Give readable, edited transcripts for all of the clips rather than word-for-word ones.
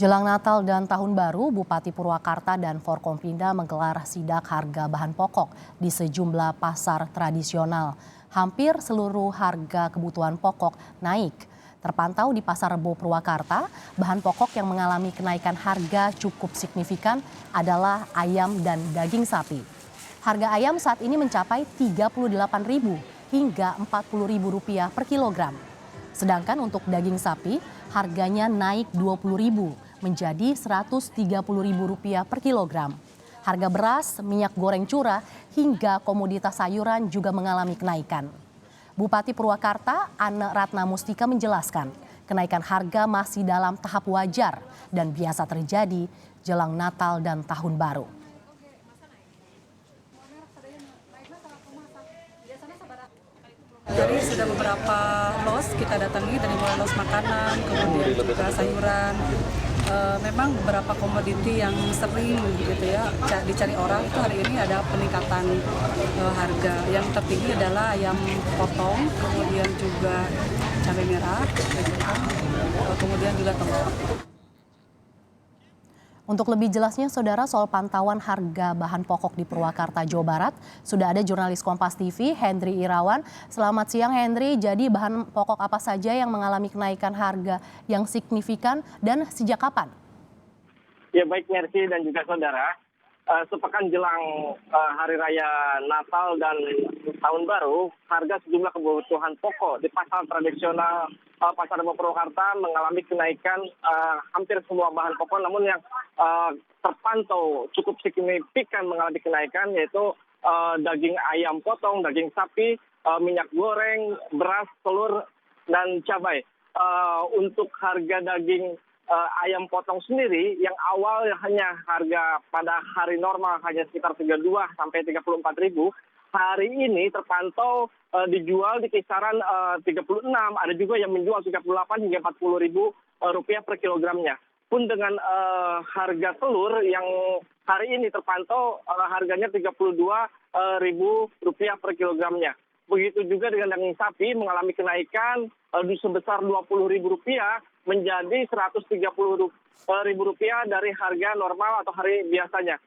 Jelang Natal dan Tahun Baru, Bupati Purwakarta dan Forkompinda menggelar sidak harga bahan pokok di sejumlah pasar tradisional. Hampir seluruh harga kebutuhan pokok naik. Terpantau di Pasar Rebo Purwakarta, bahan pokok yang mengalami kenaikan harga cukup signifikan adalah ayam dan daging sapi. Harga ayam saat ini mencapai Rp38.000 hingga Rp40.000 per kilogram. Sedangkan untuk daging sapi, harganya naik Rp20.000 menjadi Rp130.000 per kilogram. Harga beras, minyak goreng curah, hingga komoditas sayuran juga mengalami kenaikan. Bupati Purwakarta, Ane Ratna Mustika menjelaskan, kenaikan harga masih dalam tahap wajar dan biasa terjadi jelang Natal dan Tahun Baru. Jadi sudah beberapa los kita datangi, dari mulai los makanan, kemudian juga sayuran. Memang beberapa komoditi yang sering gitu ya dicari orang itu hari ini ada peningkatan harga. Yang tertinggi adalah ayam potong, kemudian juga cabai merah, kemudian juga telur. Untuk lebih jelasnya, Saudara, soal pantauan harga bahan pokok di Purwakarta, Jawa Barat, sudah ada jurnalis Kompas TV, Hendry Irawan. Selamat siang, Hendry. Jadi bahan pokok apa saja yang mengalami kenaikan harga yang signifikan dan sejak kapan? Ya baik, Mercy dan juga Saudara. Sepekan jelang Hari Raya Natal dan Tahun Baru, harga sejumlah kebutuhan pokok di pasar tradisional Pasar Rebo Purwakarta mengalami kenaikan hampir semua bahan pokok, namun yang terpantau cukup signifikan mengalami kenaikan yaitu daging ayam potong, daging sapi, minyak goreng, beras, telur, dan cabai. Untuk harga daging ayam potong sendiri yang awal hanya harga pada hari normal hanya sekitar 32 sampai 34.000, hari ini terpantau dijual di kisaran 36, ada juga yang menjual 38 hingga 40.000 rupiah per kilogramnya. Pun dengan harga telur yang hari ini terpantau harganya 32.000 rupiah per kilogramnya. Begitu juga dengan daging sapi mengalami kenaikan sebesar Rp20.000 menjadi Rp130.000 dari harga normal atau hari biasanya.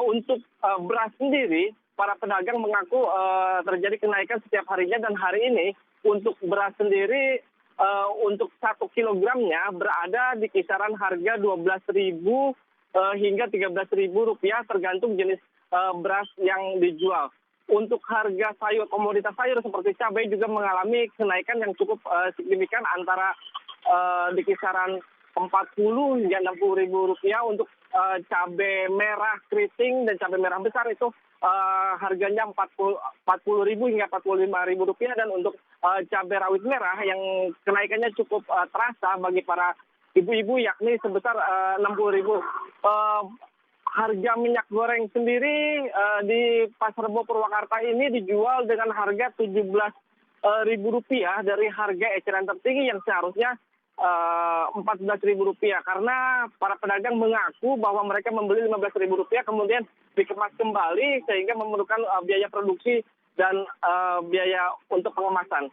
Untuk beras sendiri, para pedagang mengaku terjadi kenaikan setiap harinya, dan hari ini untuk beras sendiri untuk 1 kilogramnya berada di kisaran harga Rp12.000 hingga Rp13.000 tergantung jenis beras yang dijual. Untuk harga sayur, komoditas sayur seperti cabai juga mengalami kenaikan yang cukup signifikan antara di kisaran Rp40 hingga Rp60.000. Untuk cabai merah keriting dan cabai merah besar itu harganya Rp40.000 hingga Rp45.000, dan untuk cabai rawit merah yang kenaikannya cukup terasa bagi para ibu-ibu yakni sebesar Rp60.000. Harga minyak goreng sendiri di Pasar Rebo Purwakarta ini dijual dengan harga Rp17.000 dari harga eceran tertinggi yang seharusnya Rp14.000, karena para pedagang mengaku bahwa mereka membeli Rp15.000 kemudian dikemas kembali sehingga memerlukan biaya produksi dan biaya untuk pengemasan.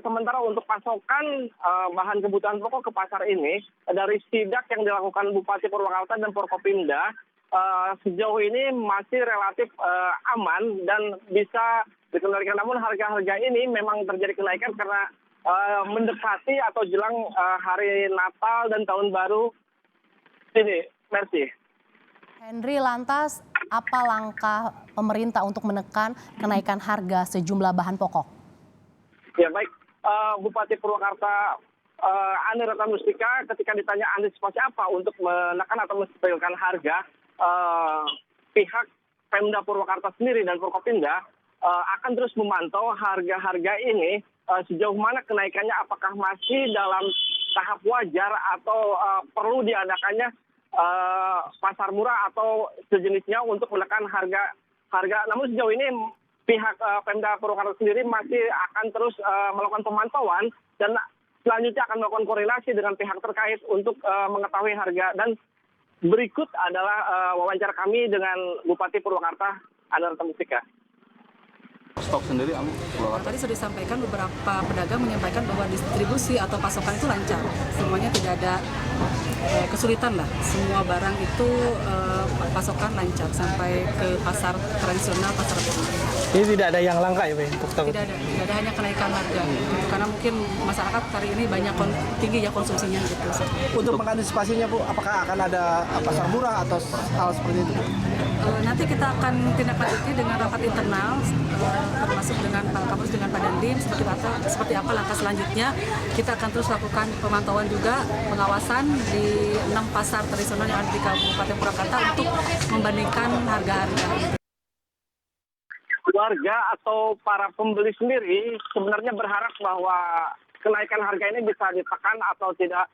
Sementara untuk pasokan bahan kebutuhan pokok ke pasar ini, dari sidak yang dilakukan Bupati Purwakarta dan Forkopimda, sejauh ini masih relatif aman dan bisa dikendalikan. Namun harga-harga ini memang terjadi kenaikan karena mendekati atau jelang hari Natal dan Tahun Baru ini. Merci. Hendry, lantas apa langkah pemerintah untuk menekan kenaikan harga sejumlah bahan pokok? Ya baik, Bupati Purwakarta Ane Ratna Mustika ketika ditanya antisipasi apa untuk menekan atau menstabilkan harga, pihak Pemda Purwakarta sendiri dan Forkopimda akan terus memantau harga-harga ini sejauh mana kenaikannya, apakah masih dalam tahap wajar atau perlu diadakannya pasar murah atau sejenisnya untuk menekan harga. Namun sejauh ini pihak Pemda Purwakarta sendiri masih akan terus melakukan pemantauan dan selanjutnya akan melakukan koordinasi dengan pihak terkait untuk mengetahui harga. Dan berikut adalah wawancara kami dengan Bupati Purwakarta, Ane Ratna Mustika. Stok sendiri, tadi sudah disampaikan, beberapa pedagang menyampaikan bahwa distribusi atau pasokan itu lancar, semuanya tidak ada kesulitan lah. Semua barang itu pasokan lancar sampai ke pasar tradisional, pasar modern. Ini tidak ada yang langka ya, Pak, untuk tahu? Tidak ada hanya kenaikan harga. Karena mungkin masyarakat hari ini banyak tinggi ya konsumsinya gitu. Untuk mengantisipasinya, Bu, apakah akan ada pasar murah atau hal seperti itu? Nanti kita akan tindak lanjuti dengan rapat internal, termasuk dengan Pak Kapolres dengan Pak Dandim, seperti apa langkah selanjutnya. Kita akan terus lakukan pemantauan juga, pengawasan di 6 pasar tradisional yang ada di Kabupaten Purwakarta untuk membandingkan harga-harga. Warga atau para pembeli sendiri sebenarnya berharap bahwa kenaikan harga ini bisa ditekan atau tidak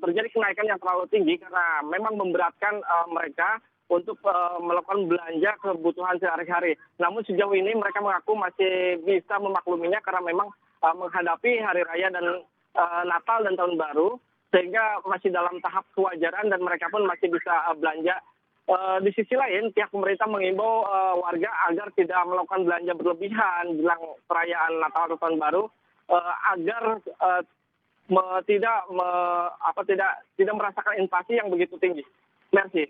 terjadi kenaikan yang terlalu tinggi karena memang memberatkan mereka untuk melakukan belanja kebutuhan sehari-hari. Namun sejauh ini mereka mengaku masih bisa memakluminya karena memang menghadapi hari raya dan Natal dan Tahun Baru sehingga masih dalam tahap kewajaran dan mereka pun masih bisa belanja. Di sisi lain, pihak pemerintah mengimbau warga agar tidak melakukan belanja berlebihan jelang perayaan Natal atau Tahun Baru agar tidak merasakan inflasi yang begitu tinggi. Merci.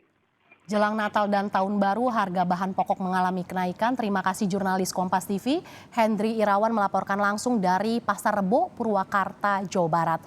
Jelang Natal dan Tahun Baru, harga bahan pokok mengalami kenaikan. Terima kasih jurnalis Kompas TV, Hendri Irawan melaporkan langsung dari Pasar Rebo, Purwakarta, Jawa Barat.